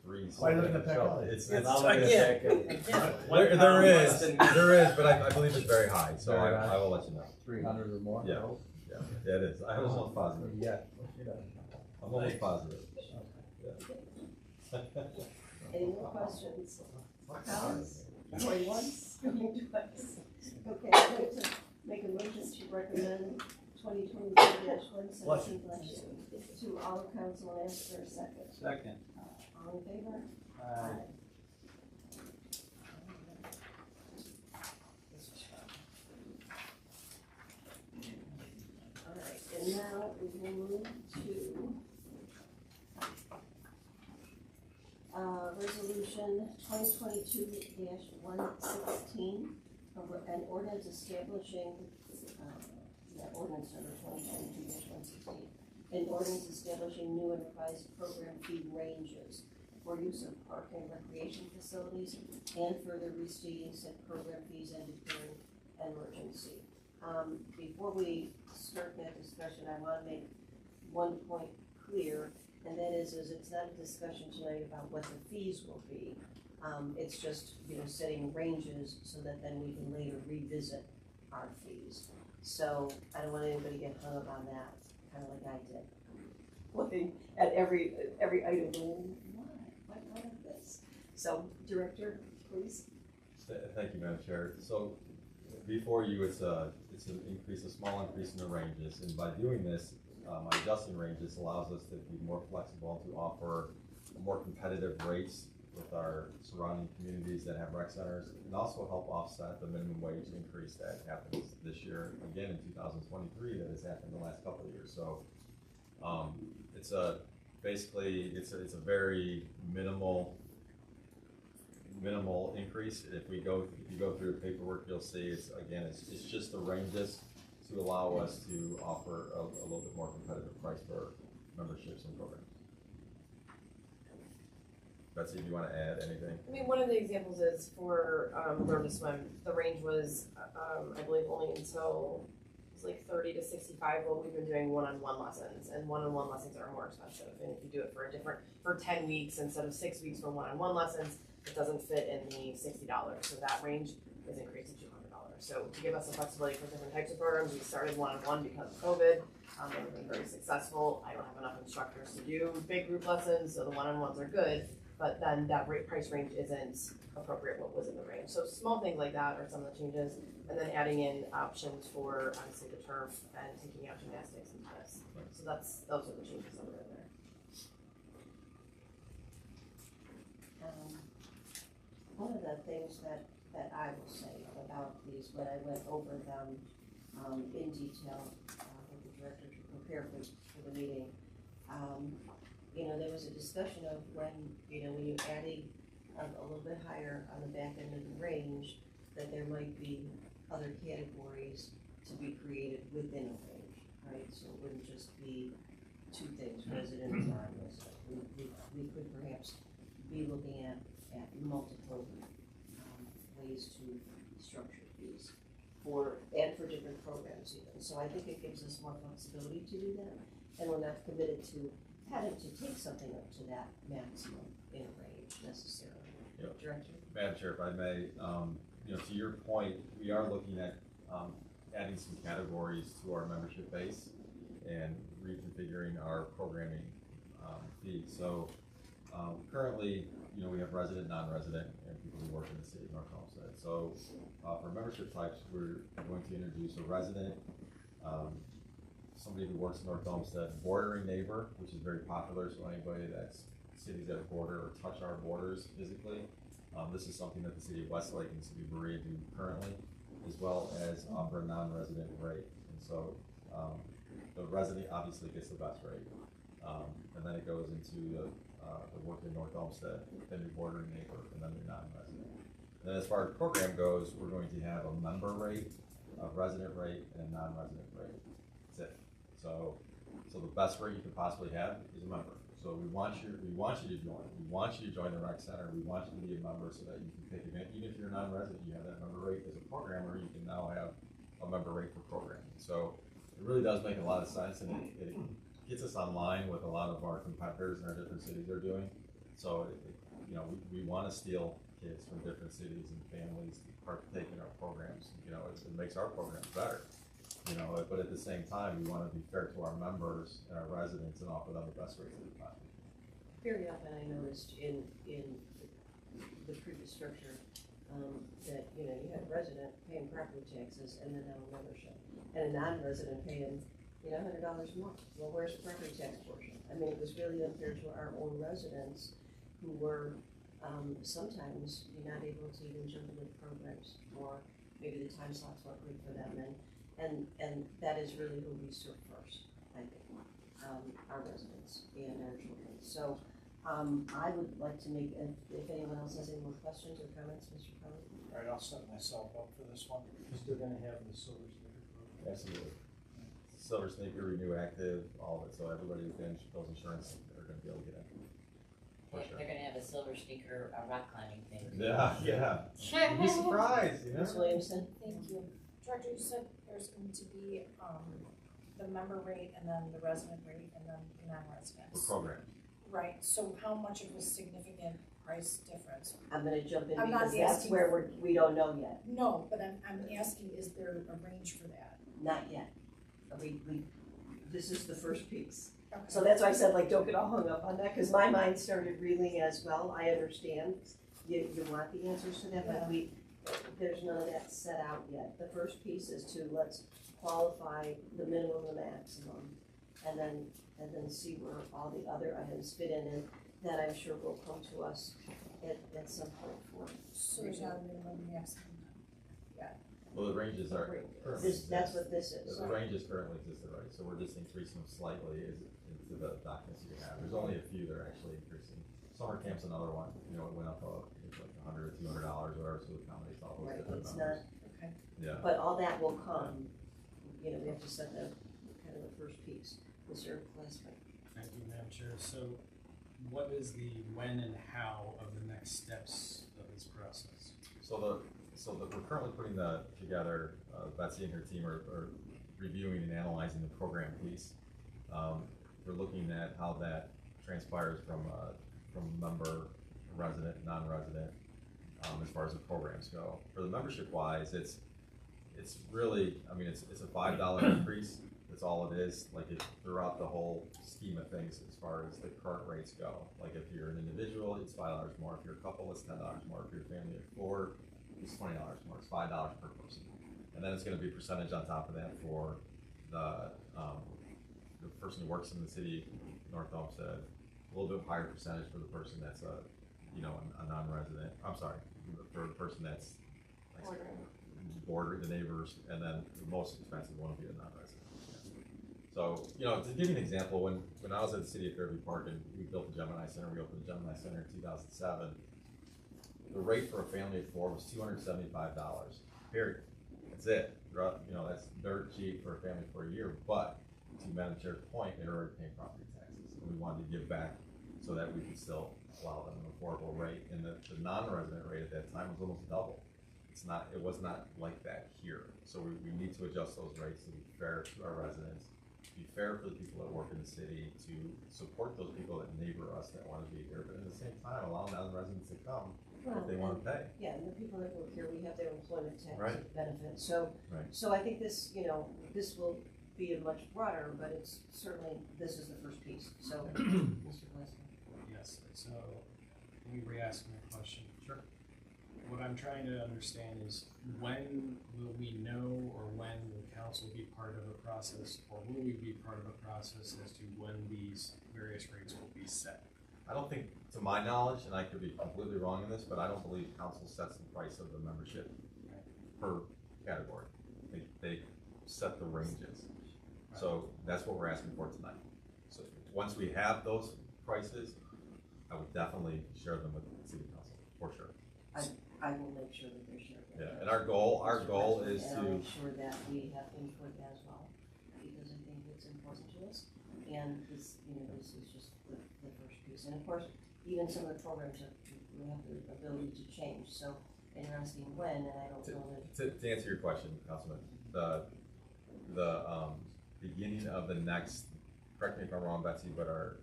3. So Why are you looking at so Pecco? it's I'm not looking at that. there is, but I believe it's very high, so Very high. I will let you know. 300 or more? Yeah. Yeah, it is. I'm almost positive. Yeah. I'm almost positive. Any more questions? Comments? Going once, going twice. Okay, I'd like to make a motion to recommend 2022-117 to all council and ask for a second. Second. All in favor? All right, and now we will move to resolution 2022-116, an ordinance establishing, ordinance number 2022-116, an ordinance establishing new enterprise program fee ranges for use of park and recreation facilities and further restating said program fees and declaring an emergency. Before we start that discussion, I want to make one point clear, and that is it's not a discussion tonight about what the fees will be. It's just, setting ranges so that then we can later revisit our fees. So I don't want anybody to get hung up on that, kind of like I did. Looking at every item going, why not this? So, Director, please. Thank you, Madam Chair. So before you, it's an increase, a small increase in the ranges, and by doing this, by adjusting ranges allows us to be more flexible, to offer more competitive rates with our surrounding communities that have rec centers, and also help offset the minimum wage increase that happens this year, again in 2023, that has happened the last couple of years. So it's a very minimal increase. If you go through the paperwork, you'll see it's just the ranges to allow us to offer a little bit more competitive price for memberships and programs. Betsy, do you want to add anything? I mean, one of the examples is for Learn to Swim. The range was, I believe, only until it was like 30 to 65. Well, we've been doing one-on-one lessons, and one-on-one lessons are more expensive. And if you do it for 10 weeks instead of 6 weeks for one-on-one lessons, it doesn't fit in the $60. So that range is increased to $200. So to give us the flexibility for different types of programs, we started one-on-one because of COVID. They've been very successful. I don't have enough instructors to do big group lessons, so the one-on-ones are good. But then that price range isn't appropriate what was in the range. So small things like that are some of the changes. And then adding in options for, obviously, the turf and taking out gymnastics and tennis. So those are the changes that are in there. One of the things that I will say about these, when I went over them in detail with the director to prepare for the meeting, there was a discussion of when you're adding a little bit higher on the back end of the range, that there might be other categories to be created within a range, right? So it wouldn't just be two things, resident and non-resident. We could perhaps be looking at multiple ways to structure fees for different programs even. So I think it gives us more flexibility to do that, and we're not committed to having to take something up to that maximum in a range necessarily. Yep. Director? Madam Chair, if I may, to your point, we are looking at adding some categories to our membership base and reconfiguring our programming fees. So currently, we have resident, non-resident, and people who work in the city of North Homestead. So for membership types, we're going to introduce a resident, somebody who works in North Homestead, bordering neighbor, which is very popular. So anybody that's cities that border or touch our borders physically. This is something that the city of Westlake and the city of Berea do currently, as well as offer a non-resident rate. And so the resident obviously gets the best rate. And then it goes into the work in North Homestead, then your bordering neighbor, and then your non-resident. And then as far as the program goes, we're going to have a member rate, a resident rate, and a non-resident rate. That's it. So the best rate you could possibly have is a member. So we want you to join. We want you to join the rec center. We want you to be a member so that you can take advantage. Even if you're a non-resident, you have that member rate as a programmer. You can now have a member rate for programming. So it really does make a lot of sense, and it gets us online with a lot of our competitors in our different cities are doing. So, you know, we wanna steal kids from different cities and families to partake in our programs, you know, it makes our programs better. You know, but at the same time, we wanna be fair to our members and our residents and offer them the best rates that we can. Very often I noticed in the previous structure, that, you know, you had a resident paying property taxes and then have a membership, and a non-resident paying, you know, $100 a month. Well, where's the property tax portion? I mean, it was really unfair to our own residents who were, sometimes you're not able to even jump into the programs, or maybe the time slots weren't good for them, and that is really who we serve first, I think, our residents and our children. So, I would like to make, if anyone else has any more questions or comments, Mr. Cullen? All right, I'll set myself up for this one. Still gonna have the silver sticker program. Absolutely. Silver Sneaker, Renew Active, all of it, so everybody with those insurance are gonna be able to get in. For sure. They're gonna have a silver sneaker, rock climbing thing. Yeah, yeah. You'd be surprised, you know? Ms. Williamson? Thank you. Director, you said there's going to be, the member rate and then the resident rate and then the non-residents. The program. Right, so how much of a significant price difference? I'm gonna jump in I'm not because that's asking where we don't know yet. No, but I'm asking, is there a range for that? Not yet. This is the first piece. Okay. So that's why I said, like, don't get all hung up on that, because my mind started reeling as well. I understand you want the answers to that, but there's none of that set out yet. The first piece is to let's qualify the minimum and the maximum, and then see where all the other items fit in, and that I'm sure will come to us at some point for. So there's not a minimum maximum? Well, the ranges are. That's what this is. The ranges currently exist already, so we're just increasing them slightly into the documents you have. There's only a few that are actually increasing. Summer camp's another one, you know, it went up like $100 or $200 or whatever, so it accommodates all those Right, different it's numbers. okay. Yeah. But all that will come, you know, we have to set the, kind of the first piece, Mr. Glassman. Thank you, Madam Chair. So what is the when and how of the next steps of this process? So we're currently putting together, Betsy and her team are reviewing and analyzing the program piece. We're looking at how that transpires from member, resident, non-resident, as far as the programs go. For the membership wise, it's really, I mean, it's a $5 increase. That's all it is. Like throughout the whole scheme of things, as far as the current rates go. Like if you're an individual, it's $5 more. If you're a couple, it's $10 more. If you're a family of 4, it's $20 more. It's $5 per person. And then it's going to be a percentage on top of that for the person who works in the city, North Homestead. A little bit higher percentage for the person that's a non-resident. I'm sorry, for the person that's bordering the neighbors, and then the most expensive one will be a non-resident. So, you know, to give you an example, when I was at the city of Fairview Park and we built the Gemini Center, we opened the Gemini Center in 2007. The rate for a family of 4 was $275. Period. That's it. You know, that's dirt cheap for a family for a year. But to Madam Chair's point, they're already paying property taxes, and we wanted to give back so that we could still allow them an affordable rate. And the non-resident rate at that time was almost double. It was not like that here. So we need to adjust those rates to be fair to our residents, be fair for the people that work in the city, to support those people that neighbor us that want to be here, but at the same time allow non-residents to come if they want to pay. Yeah, and the people that work here, we have their employment tax Right. benefits. So, Right. so I think this, you know, this will be a much broader, but it's certainly, this is the first piece. So, Mr. Glassman. Yes, so let me re-ask my question. Sure. What I'm trying to understand is when will we know, or when will council be part of a process, or will we be part of a process as to when these various rates will be set? I don't think, to my knowledge, and I could be completely wrong in this, but I don't believe council sets the price of the membership per category. They set the ranges. So that's what we're asking for tonight. So once we have those prices, I would definitely share them with the city council, for sure. I will make sure that they're shared. Yeah, and our goal is And I'll to, make sure that we have input as well, because I think it's important to us. And this, you know, this is just the first piece. And of course, even some of the programs that we have the ability to change. So, and you're asking when, and I don't know that. to answer your question, Councilman, the beginning of the next, correct me if I'm wrong, Betsy, but our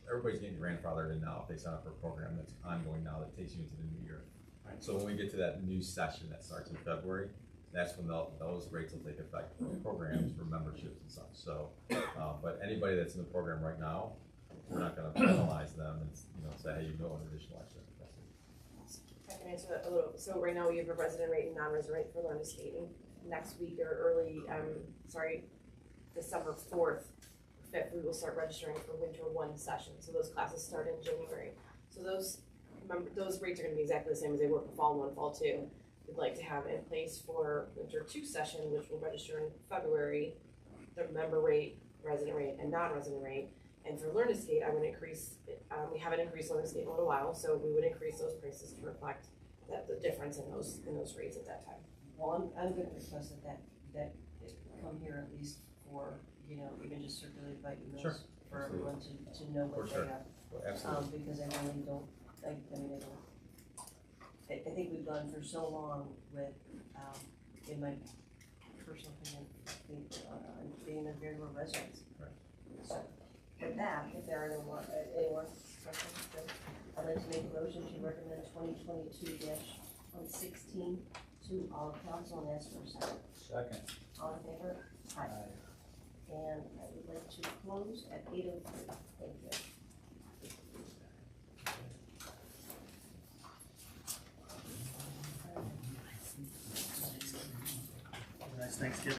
everybody's getting grandfathered in now if they sign up for a program that's ongoing now that takes you into the new year. Right. So when we get to that new session that starts in February, that's when those rates will take effect for programs, for memberships and such. So, but anybody that's in the program right now, we're not gonna penalize them and, say, hey, you know, an additional extra. I can answer that a little. So right now we have a resident rate and non-resident rate for learning skating. Next week or early, December 4th, 5th, we will start registering for winter 1 session. So those classes start in January. So those rates are gonna be exactly the same as they were for fall 1, fall 2. We'd like to have in place for winter 2 session, which will register in February, the member rate, resident rate, and non-resident rate. And for Learn to Skate, I would increase, we haven't increased Learn to Skate in a little while, so we would increase those prices to reflect the difference in those rates at that time. Well, I'm gonna request that it come here at least for, even just circulate by emails. Sure. For everyone to know what For they sure. have. Well, absolutely. Because I really don't, I think we've gone for so long with, in my personal opinion, being a very low residence. Right. So, with that, if there are no more, anyone, questions, then I'd like to make a motion to recommend 2022-116 to all council and ask for a second. Second. All in favor? Aye. And I would like to close at 8:03. Thank you.